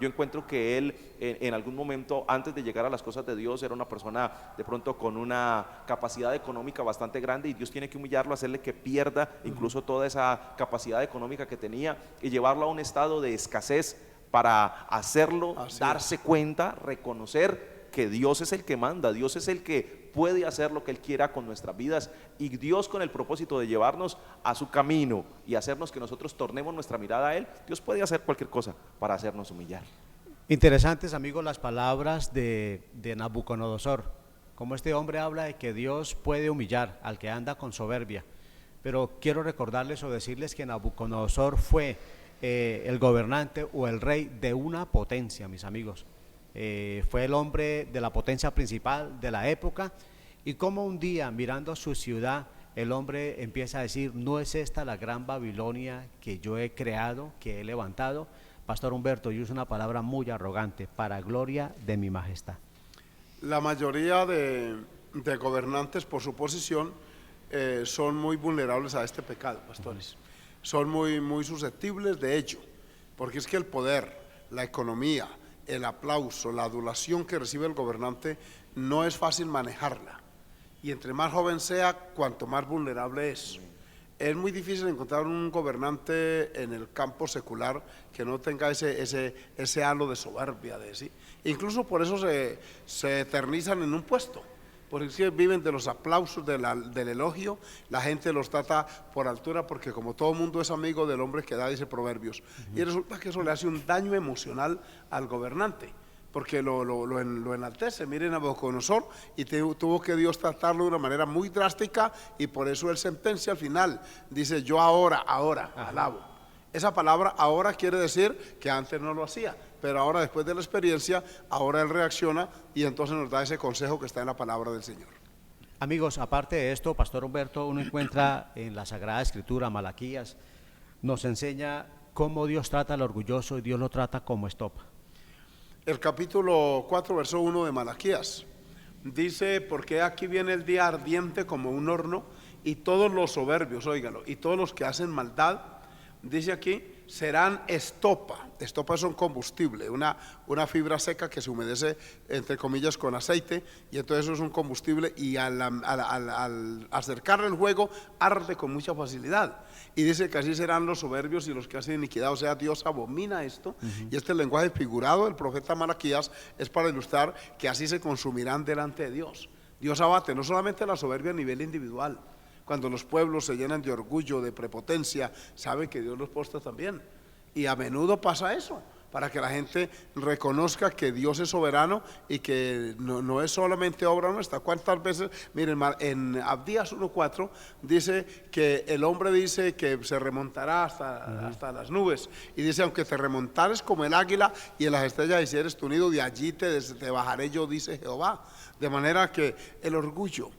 [SPEAKER 3] yo encuentro que él en algún momento, antes de llegar a las cosas de Dios, era una persona de pronto con una capacidad económica bastante grande, y Dios tiene que humillarlo, hacerle que pierda incluso toda esa capacidad económica que tenía y llevarlo a un estado de escasez para hacerlo darse cuenta, reconocer que Dios es el que manda, Dios es el que puede hacer lo que Él quiera con nuestras vidas, y Dios, con el propósito de llevarnos a su camino y hacernos que nosotros tornemos nuestra mirada a Él, Dios puede hacer cualquier cosa para hacernos humillar.
[SPEAKER 1] Interesantes, amigos, las palabras de Nabucodonosor, como este hombre habla de que Dios puede humillar al que anda con soberbia. Pero quiero recordarles o decirles que Nabucodonosor fue el gobernante o el rey de una potencia, mis amigos. Fue el hombre de la potencia principal de la época, y como un día, mirando su ciudad, el hombre empieza a decir, ¿no es esta la gran Babilonia que yo he creado, que he levantado? Pastor Humberto, yo uso una palabra muy arrogante, para gloria de mi majestad.
[SPEAKER 2] La mayoría de gobernantes, por su posición, son muy vulnerables a este pecado, pastores. Son muy susceptibles de ello, porque es que el poder, la economía, el aplauso, la adulación que recibe el gobernante no es fácil manejarla, y entre más joven sea, cuanto más vulnerable es. Es muy difícil encontrar un gobernante en el campo secular que no tenga ese halo de soberbia, ¿sí? Incluso por eso se eternizan en un puesto, porque viven de los aplausos, del elogio. La gente los trata por altura porque como todo mundo es amigo del hombre que da, dice Proverbios. Y resulta que eso le hace un daño emocional al gobernante, porque lo enaltece. Miren a Nabucodonosor, y tuvo que Dios tratarlo de una manera muy drástica, y por eso él sentencia al final, dice yo ahora alabo. Esa palabra ahora quiere decir que antes no lo hacía, pero ahora después de la experiencia, ahora él reacciona y entonces nos da ese consejo que está en la palabra del Señor.
[SPEAKER 1] Amigos, aparte de esto, Pastor Humberto, uno encuentra en la Sagrada Escritura, Malaquías, nos enseña cómo Dios trata al orgulloso y Dios lo trata como estopa.
[SPEAKER 2] El capítulo 4, verso 1 de Malaquías dice: porque aquí viene el día ardiente como un horno, y todos los soberbios, óigalo, y todos los que hacen maldad, dice aquí, serán estopa. Estopa es un combustible, una fibra seca que se humedece, entre comillas, con aceite, y entonces eso es un combustible, y al acercarle el fuego arde con mucha facilidad. Y dice que así serán los soberbios y los que hacen iniquidad. O sea, Dios abomina esto. Y este lenguaje figurado del profeta Malaquías es para ilustrar que así se consumirán delante de Dios. Dios abate no solamente la soberbia a nivel individual. Cuando los pueblos se llenan de orgullo, de prepotencia, saben que Dios los postra también. Y a menudo pasa eso, para que la gente reconozca que Dios es soberano y que no es solamente obra nuestra. ¿Cuántas veces? Miren, en Abdías 1:4 dice que el hombre dice que se remontará hasta las nubes. Y dice, aunque te remontares como el águila y en las estrellas hicieres tu nido, de allí te bajaré yo, dice Jehová. De manera que el orgullo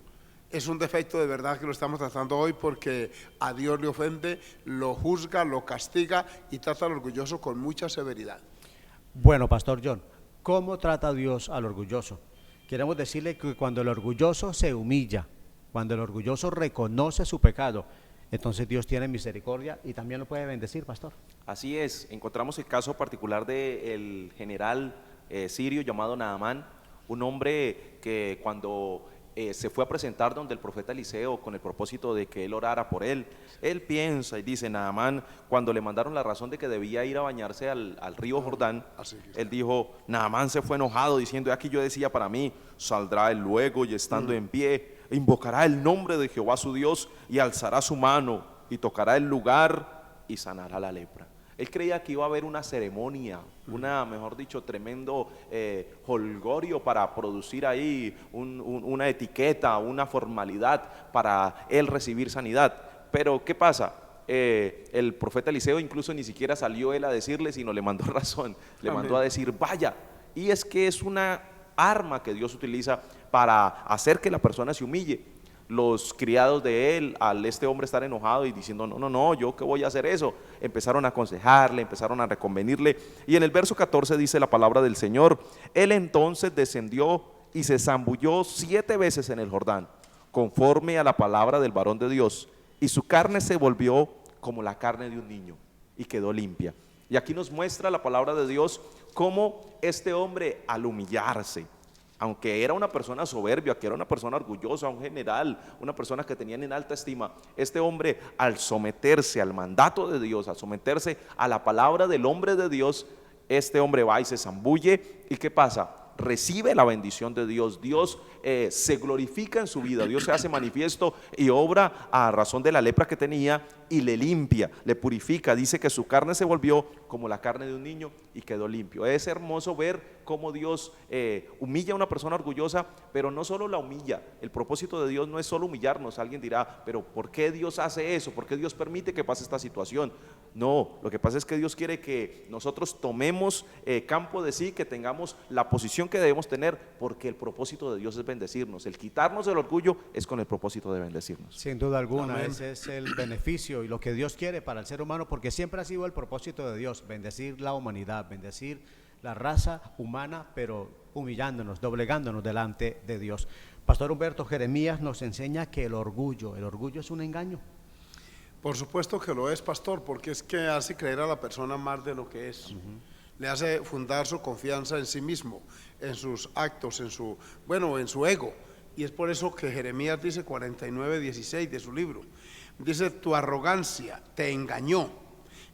[SPEAKER 2] es un defecto de verdad que lo estamos tratando hoy, porque a Dios le ofende, lo juzga, lo castiga y trata al orgulloso con mucha severidad.
[SPEAKER 1] Bueno, Pastor John, ¿cómo trata Dios al orgulloso? Queremos decirle que cuando el orgulloso se humilla, cuando el orgulloso reconoce su pecado, entonces Dios tiene misericordia y también lo puede bendecir, Pastor.
[SPEAKER 3] Así es, encontramos el caso particular del general sirio llamado Naamán, un hombre que cuando se fue a presentar donde el profeta Eliseo con el propósito de que él orara por él. Él piensa y dice, Naamán, cuando le mandaron la razón de que debía ir a bañarse al río Jordán, él dijo, Naamán se fue enojado diciendo, aquí yo decía para mí, saldrá él luego y estando en pie, invocará el nombre de Jehová su Dios y alzará su mano y tocará el lugar y sanará la lepra. Él creía que iba a haber una ceremonia, mejor dicho, tremendo holgorio para producir ahí una etiqueta, una formalidad para él recibir sanidad. Pero ¿qué pasa? El profeta Eliseo incluso ni siquiera salió él a decirle, sino le mandó razón, le mandó a decir, vaya. Y es que es una arma que Dios utiliza para hacer que la persona se humille. Los criados de él, al este hombre estar enojado y diciendo, no, yo qué voy a hacer eso, empezaron a aconsejarle, empezaron a reconvenirle, y en el verso 14 dice la palabra del Señor, él entonces descendió y se zambulló 7 veces en el Jordán, conforme a la palabra del varón de Dios, y su carne se volvió como la carne de un niño, y quedó limpia. Y aquí nos muestra la palabra de Dios cómo este hombre, al humillarse, aunque era una persona soberbia, que era una persona orgullosa, un general, una persona que tenían en alta estima, este hombre, al someterse al mandato de Dios, al someterse a la palabra del hombre de Dios, este hombre va y se zambulle. ¿Y qué pasa? Recibe la bendición de Dios. Dios se glorifica en su vida, Dios se hace manifiesto y obra a razón de la lepra que tenía y le limpia, le purifica. Dice que su carne se volvió como la carne de un niño y quedó limpio. Es hermoso ver cómo Dios humilla a una persona orgullosa, pero no solo la humilla. El propósito de Dios no es solo humillarnos. Alguien dirá, pero ¿por qué Dios hace eso? ¿Por qué Dios permite que pase esta situación? No, lo que pasa es que Dios quiere que nosotros tomemos campo de sí, que tengamos la posición que debemos tener, porque el propósito de Dios es bendecirnos. El quitarnos el orgullo es con el propósito de bendecirnos.
[SPEAKER 1] Sin duda alguna.
[SPEAKER 2] Amén.
[SPEAKER 1] Ese es el beneficio y lo que Dios quiere para el ser humano, porque siempre ha sido el propósito de Dios, bendecir la humanidad, bendecir la raza humana, pero humillándonos, doblegándonos delante de Dios. Pastor Humberto, Jeremías nos enseña que el orgullo es un engaño.
[SPEAKER 2] Por supuesto que lo es, pastor, porque es que hace creer a la persona más de lo que es. Le hace fundar su confianza en sí mismo, en sus actos, en su ego. Y es por eso que Jeremías dice 49:16 de su libro. Dice, tu arrogancia te engañó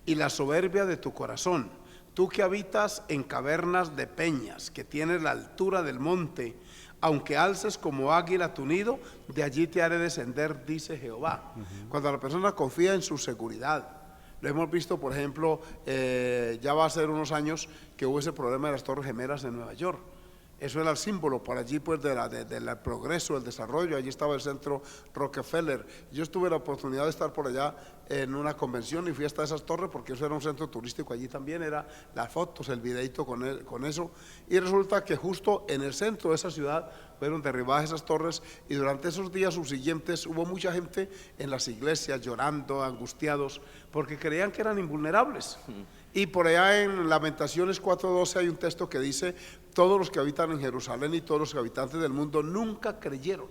[SPEAKER 2] y la soberbia de tu corazón. Tú que habitas en cavernas de peñas, que tienes la altura del monte, Aunque alces como águila tu nido, de allí te haré descender, dice Jehová. Cuando la persona confía en su seguridad. Lo hemos visto, por ejemplo, ya va a ser unos años que hubo ese problema de las Torres Gemelas en Nueva York. Eso era el símbolo por allí, pues, del progreso, del desarrollo. Allí estaba el centro Rockefeller. Yo tuve la oportunidad de estar por allá en una convención y fui hasta esas torres porque eso era un centro turístico. Allí también era las fotos, el videito con eso. Y resulta que justo en el centro de esa ciudad fueron derribadas esas torres, y durante esos días subsiguientes hubo mucha gente en las iglesias llorando, angustiados, porque creían que eran invulnerables. Y por allá en Lamentaciones 4:12 hay un texto que dice: todos los que habitan en Jerusalén y todos los habitantes del mundo nunca creyeron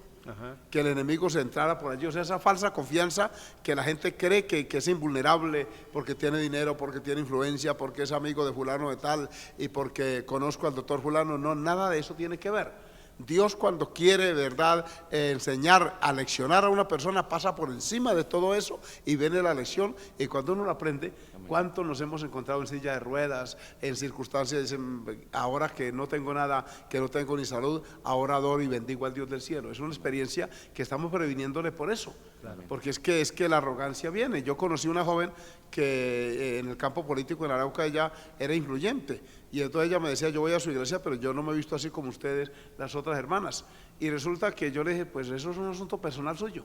[SPEAKER 2] que el enemigo se entrara por allí. O sea, esa falsa confianza que la gente cree que es invulnerable porque tiene dinero, porque tiene influencia, porque es amigo de fulano de tal y porque conozco al doctor fulano. No, nada de eso tiene que ver. Dios, cuando quiere, verdad, enseñar, aleccionar a una persona, pasa por encima de todo eso y viene la lección. Y cuando uno lo aprende, ¿cuántos nos hemos encontrado en silla de ruedas, en circunstancias? Dicen: ahora que no tengo nada, que no tengo ni salud, ahora adoro y bendigo al Dios del cielo. Es una experiencia que estamos previniéndole por eso, porque es que la arrogancia viene. Yo conocí una joven que en el campo político en Arauca ella era influyente, y entonces ella me decía: yo voy a su iglesia, pero yo no me he visto así como ustedes, las otras hermanas. Y resulta que yo le dije: pues eso es un asunto personal suyo.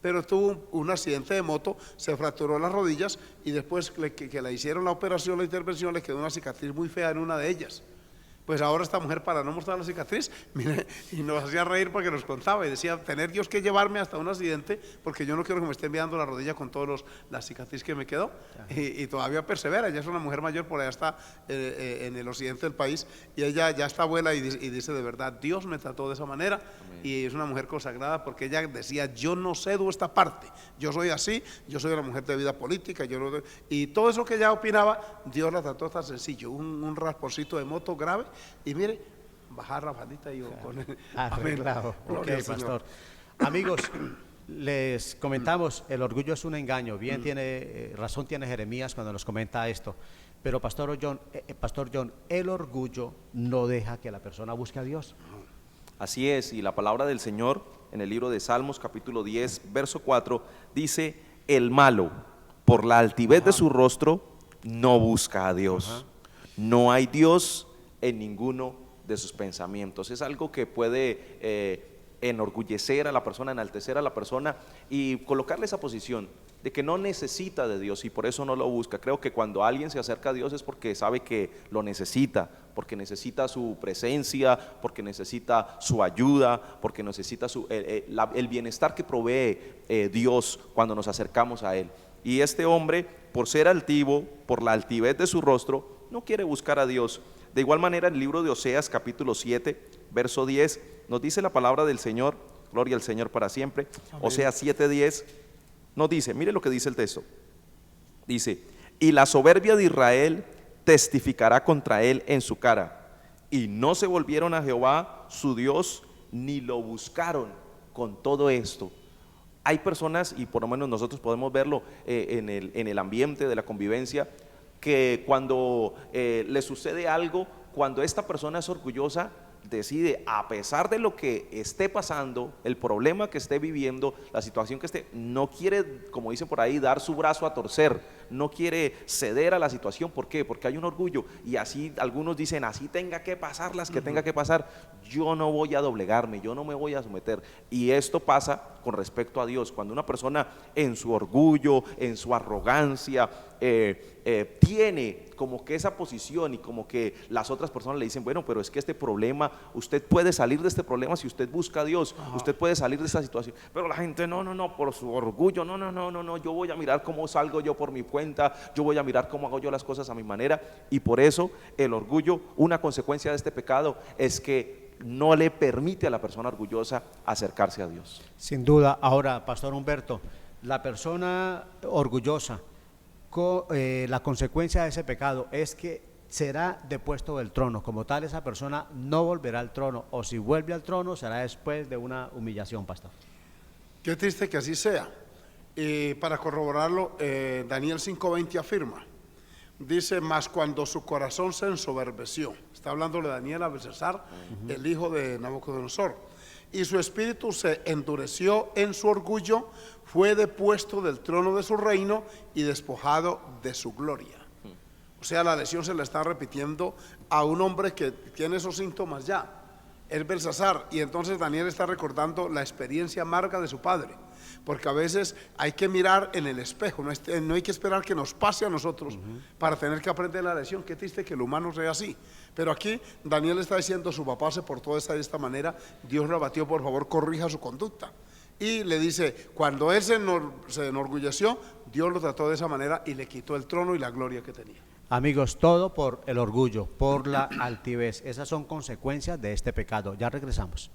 [SPEAKER 2] Pero tuvo un accidente de moto, se fracturó las rodillas, y después que le hicieron la operación, la intervención, le quedó una cicatriz muy fea en una de ellas. Pues ahora esta mujer, para no mostrar la cicatriz, mire, y nos hacía reír porque nos contaba y decía: tener Dios que llevarme hasta un accidente porque yo no quiero que me estén mirando la rodilla con todas las cicatrices que me quedó. Y todavía persevera. Ella es una mujer mayor, por allá está en el occidente del país, y ella ya está abuela y dice: de verdad, Dios me trató de esa manera. Amén. Y es una mujer consagrada porque ella decía: yo no cedo esta parte, yo soy así, yo soy una mujer de vida política, y todo eso que ella opinaba, Dios la trató tan sencillo. Un rasponcito de moto grave, y mire, bajar Rafaelita y yo con él.
[SPEAKER 1] Arreglado. Ok, pastor. Amigos, les comentamos, el orgullo es un engaño. Bien razón tiene Jeremías cuando nos comenta esto. Pero Pastor John, el orgullo no deja que la persona busque a Dios.
[SPEAKER 3] Así es, y la palabra del Señor en el libro de Salmos capítulo 10, verso 4, dice: el malo, por la altivez de su rostro, no busca a Dios. No hay Dios en ninguno de sus pensamientos. Es algo que puede enorgullecer a la persona, enaltecer a la persona y colocarle esa posición de que no necesita de Dios y por eso no lo busca. Creo que cuando alguien se acerca a Dios es porque sabe que lo necesita, porque necesita su presencia, porque necesita su ayuda, porque necesita el bienestar que provee Dios cuando nos acercamos a Él. Y este hombre, por ser altivo, por la altivez de su rostro, no quiere buscar a Dios. De igual manera, en el libro de Oseas capítulo 7, verso 10, nos dice la palabra del Señor, gloria al Señor para siempre. Amén. Oseas 7:10 nos dice, mire lo que dice el texto, dice: y la soberbia de Israel testificará contra él en su cara, y no se volvieron a Jehová su Dios, ni lo buscaron. Con todo esto, hay personas, y por lo menos nosotros podemos verlo en el ambiente de la convivencia, que cuando le sucede algo, cuando esta persona es orgullosa, decide, a pesar de lo que esté pasando, el problema que esté viviendo, la situación que esté, no quiere, como dicen por ahí, dar su brazo a torcer, no quiere ceder a la situación. ¿Por qué? Porque hay un orgullo, y así algunos dicen: así tenga que pasar las que tenga que pasar, yo no voy a doblegarme, yo no me voy a someter. Y esto pasa con respecto a Dios. Cuando una persona en su orgullo, en su arrogancia, tiene como que esa posición, y como que las otras personas le dicen: bueno, pero es que este problema, usted puede salir de este problema si usted busca a Dios, usted puede salir de esta situación. Pero la gente: no, por su orgullo, no, yo voy a mirar cómo salgo yo por mi cuenta, yo voy a mirar cómo hago yo las cosas a mi manera. Y por eso el orgullo, una consecuencia de este pecado, es que no le permite a la persona orgullosa acercarse a Dios.
[SPEAKER 1] Sin duda. Ahora, Pastor Humberto, la persona orgullosa, la consecuencia de ese pecado es que será depuesto del trono. Como tal, esa persona no volverá al trono, o si vuelve al trono será después de una humillación, pastor.
[SPEAKER 2] Qué triste que así sea. Para corroborarlo, Daniel 5:20 afirma: dice, mas cuando su corazón se ensoberbeció, está hablando de Daniel a Belsasar, el hijo de Nabucodonosor, y su espíritu se endureció en su orgullo, fue depuesto del trono de su reino y despojado de su gloria. O sea, la lección se la está repitiendo a un hombre que tiene esos síntomas ya, es Belsasar, y entonces Daniel está recordando la experiencia amarga de su padre, porque a veces hay que mirar en el espejo, no hay que esperar que nos pase a nosotros para tener que aprender la lección. Qué triste que el humano sea así, pero aquí Daniel está diciendo, su papá se portó de esta manera, Dios lo abatió, por favor corrija su conducta. Y le dice, cuando él se enorgulleció, Dios lo trató de esa manera y le quitó el trono y la gloria que tenía.
[SPEAKER 1] Amigos, todo por el orgullo, por la altivez. Esas son consecuencias de este pecado. Ya regresamos.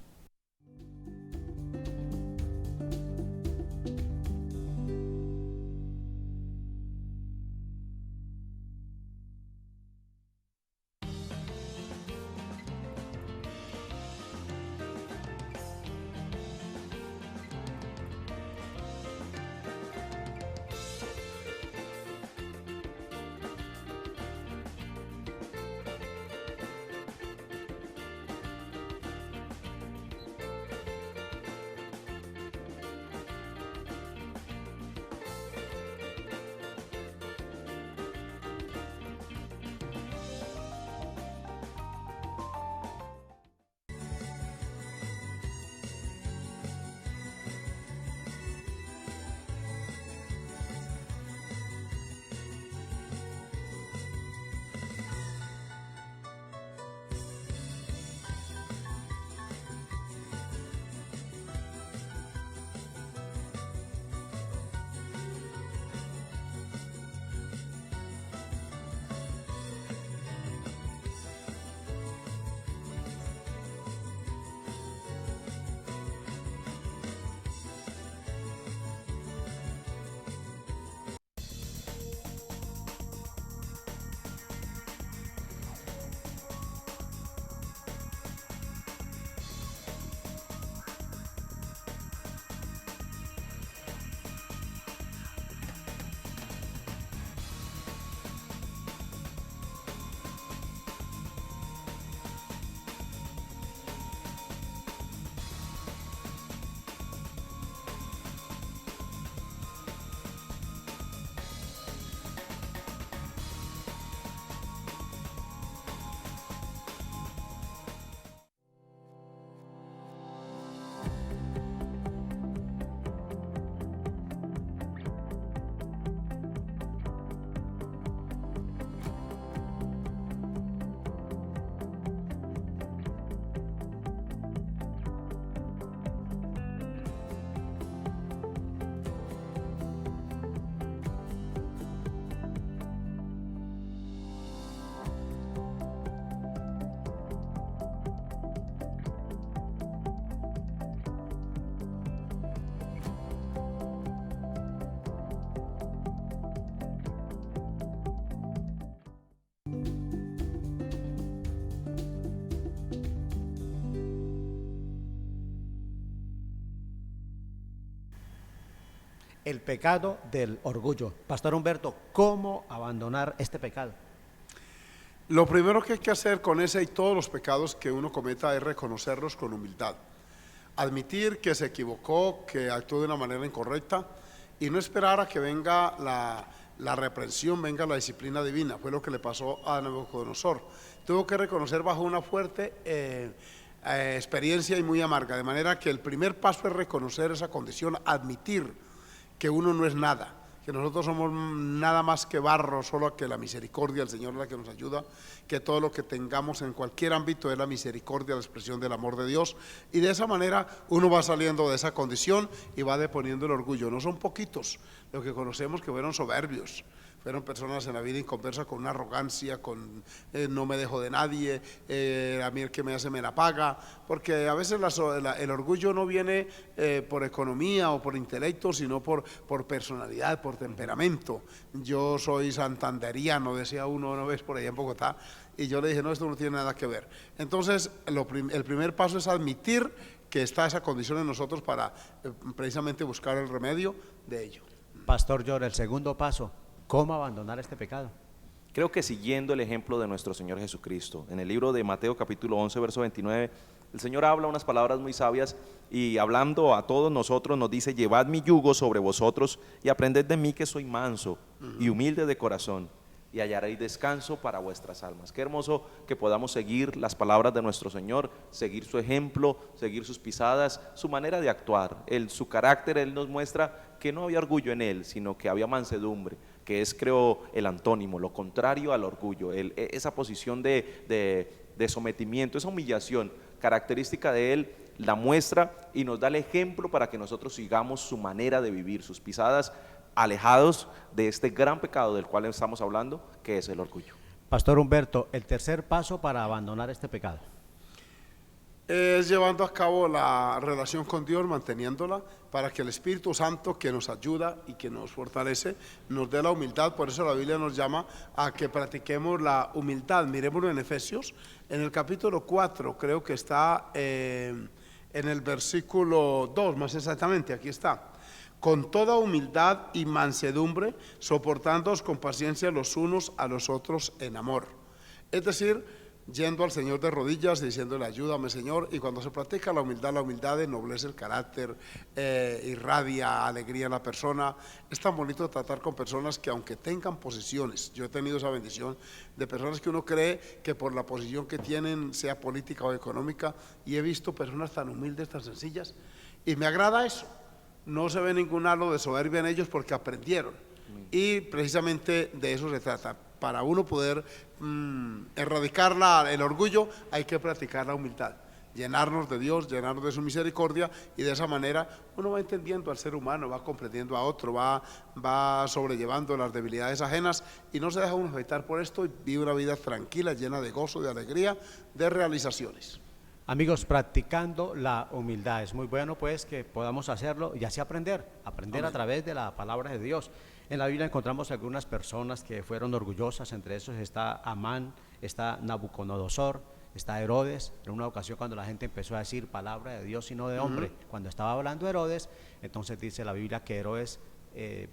[SPEAKER 1] El pecado del orgullo. Pastor Humberto, ¿cómo abandonar este pecado?
[SPEAKER 2] Lo primero que hay que hacer con ese y todos los pecados que uno cometa es reconocerlos con humildad, admitir que se equivocó, que actuó de una manera incorrecta y no esperar a que venga la reprensión, venga la disciplina divina. Fue lo que le pasó a Nabucodonosor. Tuvo que reconocer bajo una fuerte experiencia y muy amarga, de manera que el primer paso es reconocer esa condición, admitir que uno no es nada, que nosotros somos nada más que barro, solo que la misericordia del Señor es la que nos ayuda, que todo lo que tengamos en cualquier ámbito es la misericordia, la expresión del amor de Dios, y de esa manera uno va saliendo de esa condición y va deponiendo el orgullo. No son poquitos los que conocemos que fueron soberbios, fueron personas en la vida inconversa con una arrogancia, con no me dejo de nadie, a mí el que me hace me la paga, porque a veces el orgullo no viene por economía o por intelecto, sino por personalidad, por temperamento. Yo soy santanderiano, decía uno una vez por allá en Bogotá, y yo le dije, no, esto no tiene nada que ver. Entonces, el primer paso es admitir que está esa condición en nosotros para precisamente buscar el remedio de ello.
[SPEAKER 1] Pastor Yor, el segundo paso, ¿cómo abandonar este pecado?
[SPEAKER 3] Creo que siguiendo el ejemplo de nuestro Señor Jesucristo, en el libro de Mateo capítulo 11, verso 29, el Señor habla unas palabras muy sabias y hablando a todos nosotros nos dice: llevad mi yugo sobre vosotros y aprended de mí, que soy manso y humilde de corazón, y hallaréis descanso para vuestras almas. Qué hermoso que podamos seguir las palabras de nuestro Señor, seguir su ejemplo, seguir sus pisadas, su manera de actuar, su carácter. Él nos muestra que no había orgullo en él, sino que había mansedumbre, que es, creo, el antónimo, lo contrario al orgullo, esa posición de sometimiento, esa humillación característica de él, la muestra y nos da el ejemplo para que nosotros sigamos su manera de vivir, sus pisadas, alejados de este gran pecado del cual estamos hablando, que es el orgullo.
[SPEAKER 1] Pastor Humberto, el tercer paso para abandonar este pecado.
[SPEAKER 2] Es llevando a cabo la relación con Dios, manteniéndola, para que el Espíritu Santo, que nos ayuda y que nos fortalece, nos dé la humildad. Por eso la Biblia nos llama a que practiquemos la humildad. Miremoslo en Efesios, en el capítulo 4, creo que está en el versículo 2, más exactamente, aquí está: con toda humildad y mansedumbre, soportándoos con paciencia los unos a los otros en amor. Es decir, yendo al Señor de rodillas, diciéndole: ayúdame, Señor. Y cuando se practica la humildad ennoblece el carácter, irradia alegría en la persona. Es tan bonito tratar con personas que, aunque tengan posiciones, yo he tenido esa bendición de personas que uno cree que por la posición que tienen, sea política o económica, y he visto personas tan humildes, tan sencillas, y me agrada eso. No se ve ningún halo de soberbia en ellos porque aprendieron, y precisamente de eso se trata. Para uno poder erradicar el orgullo, hay que practicar la humildad, llenarnos de Dios, llenarnos de su misericordia, y de esa manera uno va entendiendo al ser humano, va comprendiendo a otro, va sobrellevando las debilidades ajenas, y no se deja uno afectar por esto, y vive una vida tranquila, llena de gozo, de alegría, de realizaciones.
[SPEAKER 1] Amigos, practicando la humildad, es muy bueno pues que podamos hacerlo y así aprender Amén. A través de la palabra de Dios. En la Biblia encontramos algunas personas que fueron orgullosas, entre esos está Amán, está Nabucodonosor, está Herodes. En una ocasión, cuando la gente empezó a decir palabra de Dios y no de hombre, cuando estaba hablando Herodes, entonces dice la Biblia que Herodes,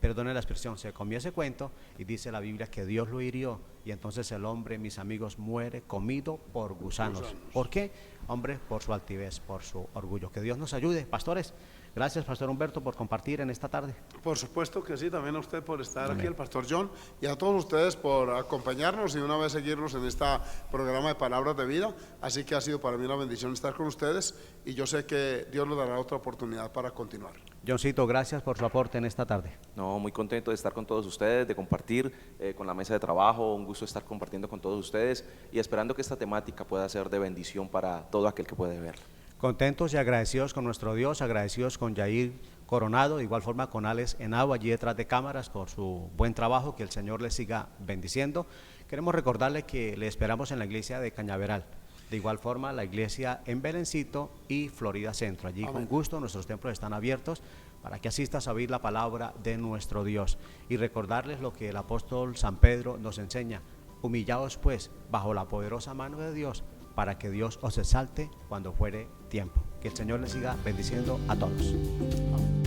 [SPEAKER 1] perdone la expresión, se comió ese cuento, y dice la Biblia que Dios lo hirió, y entonces el hombre, mis amigos, muere comido por gusanos. ¿Por qué? Hombre, por su altivez, por su orgullo. Que Dios nos ayude, pastores. Gracias, Pastor Humberto, por compartir en esta tarde.
[SPEAKER 2] Por supuesto que sí, también a usted por estar
[SPEAKER 1] Amén.
[SPEAKER 2] Aquí, el Pastor John, y a todos ustedes por acompañarnos y una vez seguirnos en este programa de Palabras de Vida. Así que ha sido para mí una bendición estar con ustedes, y yo sé que Dios nos dará otra oportunidad para continuar.
[SPEAKER 1] Johncito, gracias por su aporte en esta tarde.
[SPEAKER 3] No, muy contento de estar con todos ustedes, de compartir con la mesa de trabajo. Un gusto estar compartiendo con todos ustedes y esperando que esta temática pueda ser de bendición para todo aquel que puede verla.
[SPEAKER 1] Contentos y agradecidos con nuestro Dios, agradecidos con Yair Coronado, de igual forma con Alex Henao allí detrás de cámaras por su buen trabajo, que el Señor les siga bendiciendo. Queremos recordarle que le esperamos en la iglesia de Cañaveral, de igual forma la iglesia en Belencito y Florida Centro. Allí Amén. Con gusto nuestros templos están abiertos para que asistas a oír la palabra de nuestro Dios, y recordarles lo que el apóstol San Pedro nos enseña: humillaos pues bajo la poderosa mano de Dios, para que Dios os exalte cuando fuere tiempo. Que el Señor les siga bendiciendo a todos. Amén.